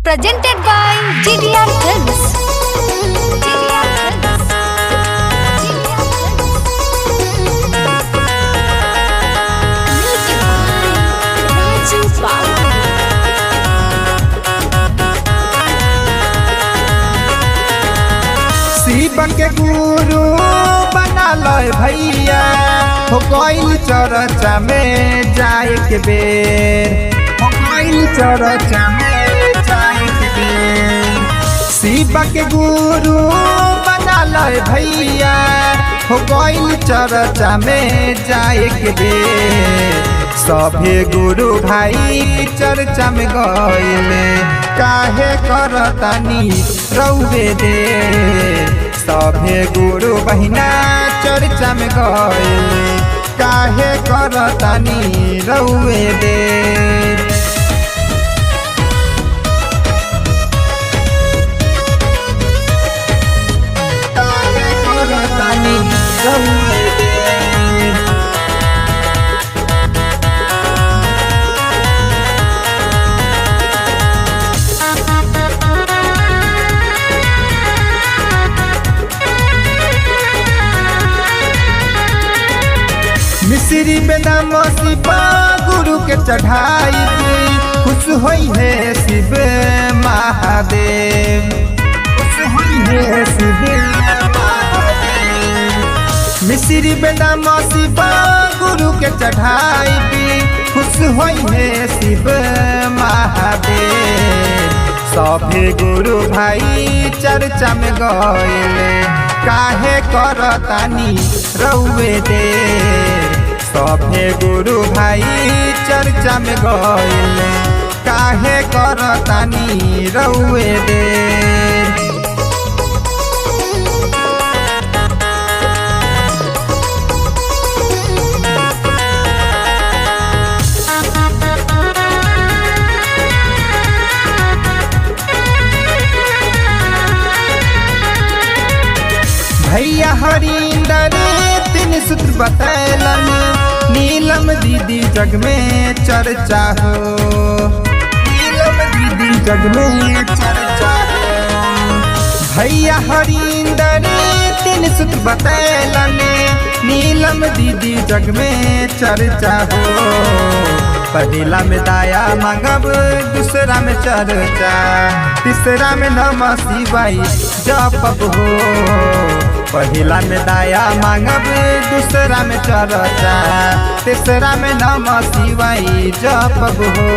Presented by GDR Films. GDR Films. Music by Raju Babu. Shiv के गुरु बना लो भैया हो गइल चर्चा में जाए के बेर हो गइल चर्चा में जाए के बेर शिव के गुरु बना लो भैया हो गइल चर्चा में जाए के बेर सभे गुरु भाई चर्चा में गइले काहे करतानी रउवे दे सभे गुरु बहिना चर्चा में गइले काहे करतानी रउवे दे काहे करतानी रउवे दे मिश्री बेदाम शिवा गुरु के चढ़ाई खुश होई है शिव महादेव खुश होई है शिव महादेव मिश्री बेदाम शिवा गुरु के चढ़ाई खुश होई है शिव महादेव सभे गुरु भाई चर्चा में गइले काहे करतानी रउवे दे सभे गुरु भाई चर्चा में गइले काहे करतानी रउवे दे भैया हरिंदर तीन सूत्र बतैलन नीलम दीदी जग में चर्चा हो नीलम दीदी जग में चर्चा हो भैया हरिंदर तीन सूत्र बतैलन नीलम दीदी जग में चर्चा हो पहला में दाया मांगब दूसरा में चर्चा तीसरा में नमः शिवाय जपब हो पहला में दाया मांगब दूसरा में चर्चा तीसरा में नमः शिवाय जपब हो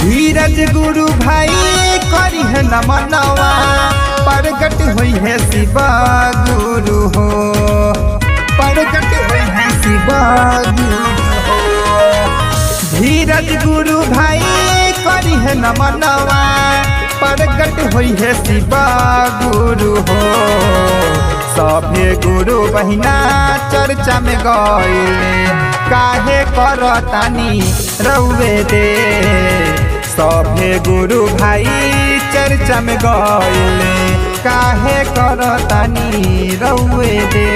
धीरज गुरु भाई करी है नमनवा प्रगट हुई है शिवा गुरु हो प्रगट हुई है शिवा गुरु हो धीरज गुरु भाई करी है नमनवा प्रगट हुई है शिवा गुरु हो सभे गुरु बहिना चर्चा में गइले काहे करतानी रउवे दे सभे गुरु भाई चर्चा में गइले काहे करतानी रउवे दे।